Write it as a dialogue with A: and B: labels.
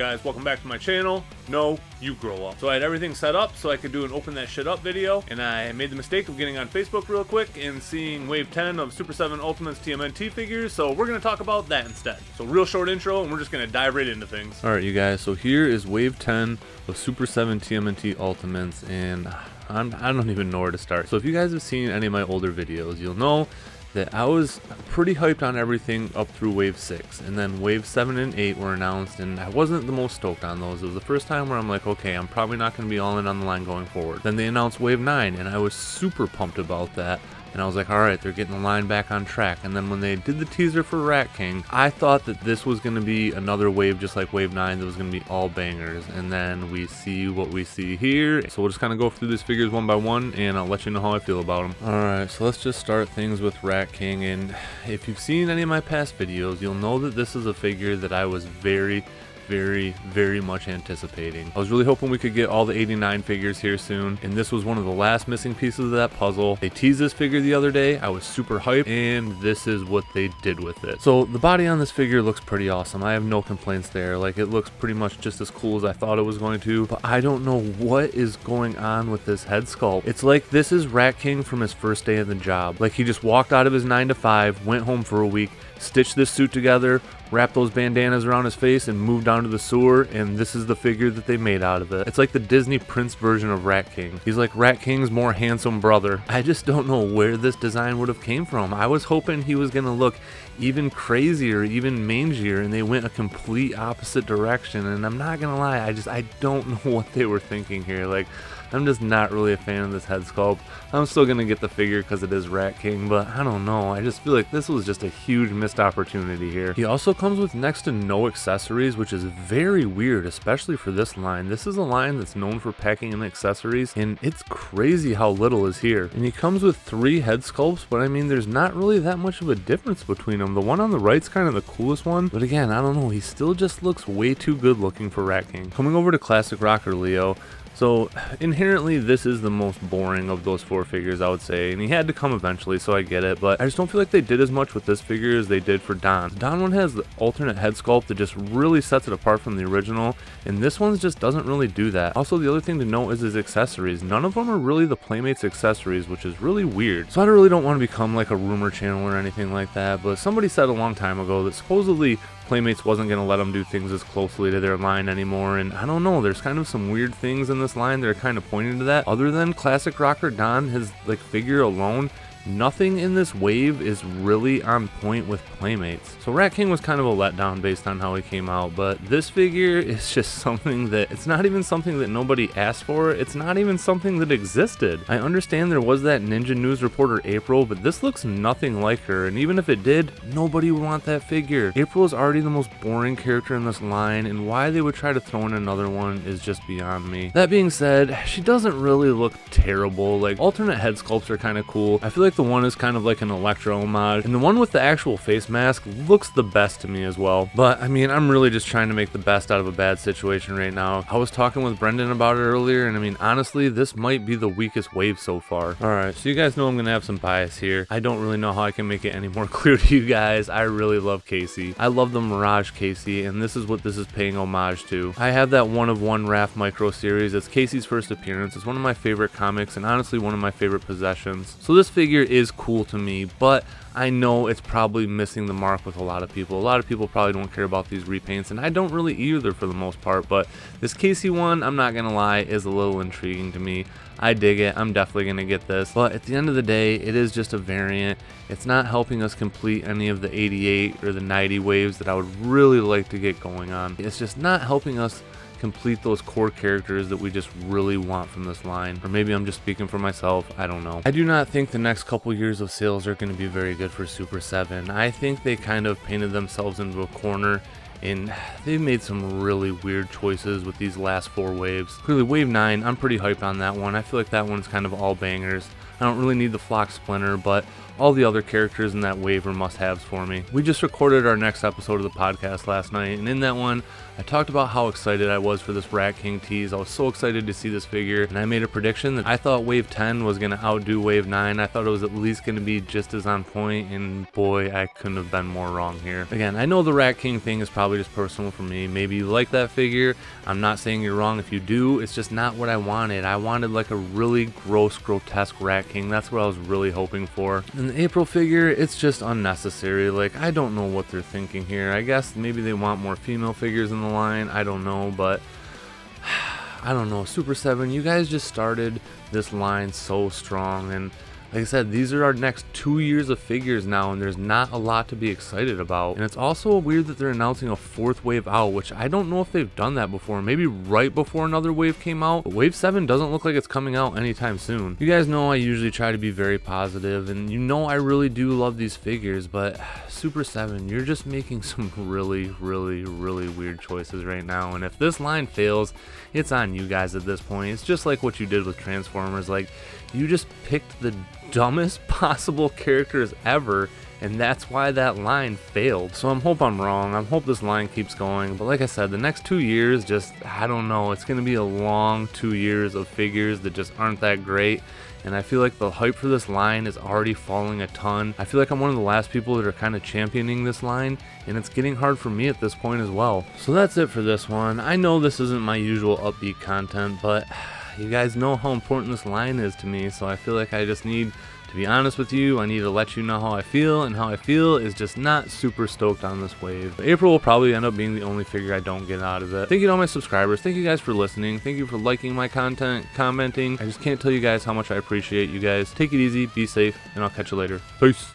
A: guys? Welcome back to my channel. No, you grow up. So I had everything set up so I could do an open that shit up video, and I made the mistake of getting on Facebook real quick and seeing wave 10 of Super7 Ultimates TMNT figures, so we're going to talk about that instead. So real short intro, and we're just going to dive right into things. Alright you guys, so here is wave 10 of Super7 TMNT Ultimates, and I don't even know where to start. So if you guys have seen any of my older videos, you'll know that I was pretty hyped on everything up through wave 6, and then wave 7 and 8 were announced, and I wasn't the most stoked on those. It was the first time where I'm like, okay, I'm probably not going to be all in on the line going forward. Then they announced wave 9, and I was super pumped about that. And I was like, alright, they're getting the line back on track. And then when they did the teaser for Rat King, I thought that this was going to be another wave just like wave 9 that was going to be all bangers. And then we see what we see here. So we'll just kind of go through these figures one by one, and I'll let you know how I feel about them. Alright, so let's just start things with Rat King. And if you've seen any of my past videos, you'll know that this is a figure that I was very much anticipating. I was really hoping we could get all the 89 figures here soon, and this was one of the last missing pieces of that puzzle. They teased this figure the other day. I was super hyped, and this is what they did with it. So the body on this figure looks pretty awesome. I have no complaints there. Like, it looks pretty much just as cool as I thought it was going to, but I don't know what is going on with this head sculpt. It's like this is Rat King from his first day in the job. Like, he just walked out of his 9 to 5, went home for a week, stitched this suit together, wrapped those bandanas around his face, and moved down to the sewer, and this is the figure that they made out of it. It's like the Disney Prince version of Rat King. He's like Rat King's more handsome brother. I just don't know where this design would have came from. I was hoping he was gonna look even crazier, even mangier, and they went a complete opposite direction, and I'm not gonna lie, I don't know what they were thinking here. Like, I'm just not really a fan of this head sculpt. I'm still gonna get the figure because it is Rat King, but I don't know. I just feel like this was just a huge missed opportunity here. He also comes with next to no accessories, which is very weird, especially for this line. This is a line that's known for packing in accessories, and it's crazy how little is here. And he comes with 3 head sculpts, but I mean, there's not really that much of a difference between them. The one on the right's kind of the coolest one, but again, I don't know. He still just looks way too good looking for Rat King. Coming over to Classic Rocker Leo. So inherently this is the most boring of those 4 figures, I would say, and he had to come eventually, so I get it, but I just don't feel like they did as much with this figure as they did for Don. The Don one has the alternate head sculpt that just really sets it apart from the original, and this one just doesn't really do that. Also, the other thing to note is his accessories. None of them are really the Playmates accessories, which is really weird. So I really don't want to become like a rumor channel or anything like that, but somebody said a long time ago that supposedly Playmates wasn't going to let them do things as closely to their line anymore, and I don't know, there's kind of some weird things in this line that are kind of pointing to that. Other than Classic Rocker Don, his like figure alone, nothing in this wave is really on point with Playmates. So Rat King was kind of a letdown based on how he came out, but this figure is just something that, it's not even something that nobody asked for, it's not even something that existed. I understand there was that Ninja News reporter April, but this looks nothing like her, and even if it did, nobody would want that figure. April is already the most boring character in this line, and why they would try to throw in another one is just beyond me. That being said, she doesn't really look terrible. Like, alternate head sculpts are kind of cool. I feel like the one is kind of like an Electro homage, and the one with the actual face mask looks the best to me as well. But I mean, I'm really just trying to make the best out of a bad situation right now. I was talking with Brendan about it earlier, and I mean, honestly, this might be the weakest wave so far. Alright, so you guys know I'm gonna have some bias here. I don't really know how I can make it any more clear to you guys. I really love Casey. I love the Mirage Casey, and this is what this is paying homage to. I have that 1 of 1 Raph micro series. It's Casey's first appearance. It's one of my favorite comics, and honestly one of my favorite possessions. So this figure is cool to me, but I know it's probably missing the mark with a lot of people. A lot of people probably don't care about these repaints, and I don't really either for the most part, but this Casey one, I'm not gonna lie, is a little intriguing to me. I dig it. I'm definitely gonna get this, but at the end of the day, it is just a variant. It's not helping us complete any of the 88 or the 90 waves that I would really like to get going on. It's just not helping us complete those core characters that we just really want from this line. Or maybe I'm just speaking for myself, I don't know. I do not think the next couple years of sales are going to be very good for Super 7. I think they kind of painted themselves into a corner, and they've made some really weird choices with these last 4 waves. Clearly wave 9, I'm pretty hyped on that one. I feel like that one's kind of all bangers. I don't really need the Flock Splinter, but all the other characters in that wave are must-haves for me. We just recorded our next episode of the podcast last night, and in that one, I talked about how excited I was for this Rat King tease. I was so excited to see this figure, and I made a prediction that I thought Wave 10 was going to outdo Wave 9. I thought it was at least going to be just as on point, and boy, I couldn't have been more wrong here. Again, I know the Rat King thing is probably just personal for me. Maybe you like that figure. I'm not saying you're wrong if you do. It's just not what I wanted. I wanted like a really gross, grotesque Rat King. That's what I was really hoping for. And the April figure, it's just unnecessary. Like, I don't know what they're thinking here. I guess maybe they want more female figures in the line. I don't know, but I don't know. Super 7, you guys just started this line so strong, and like I said, these are our next 2 years of figures now, and there's not a lot to be excited about. And it's also weird that they're announcing a 4th wave out, which I don't know if they've done that before. Maybe right before another wave came out, but Wave 7 doesn't look like it's coming out anytime soon. You guys know I usually try to be very positive, and you know I really do love these figures, but Super 7, you're just making some really weird choices right now. And if this line fails, it's on you guys at this point. It's just like what you did with Transformers. Like, you just picked the dumbest possible characters ever, and that's why that line failed. So I hope I'm wrong. I hope this line keeps going, but like I said, the next 2 years, just, I don't know, it's gonna be a long 2 years of figures that just aren't that great. And I feel like the hype for this line is already falling a ton. I feel like I'm one of the last people that are kind of championing this line, and it's getting hard for me at this point as well. So that's it for this one. I know this isn't my usual upbeat content, but you guys know how important this line is to me, so I feel like I just need to be honest with you. I need to let you know how I feel, and how I feel is just not super stoked on this wave. April will probably end up being the only figure I don't get out of it. Thank you to all my subscribers. Thank you guys for listening. Thank you for liking my content, commenting. I just can't tell you guys how much I appreciate you guys. Take it easy, be safe, and I'll catch you later. Peace.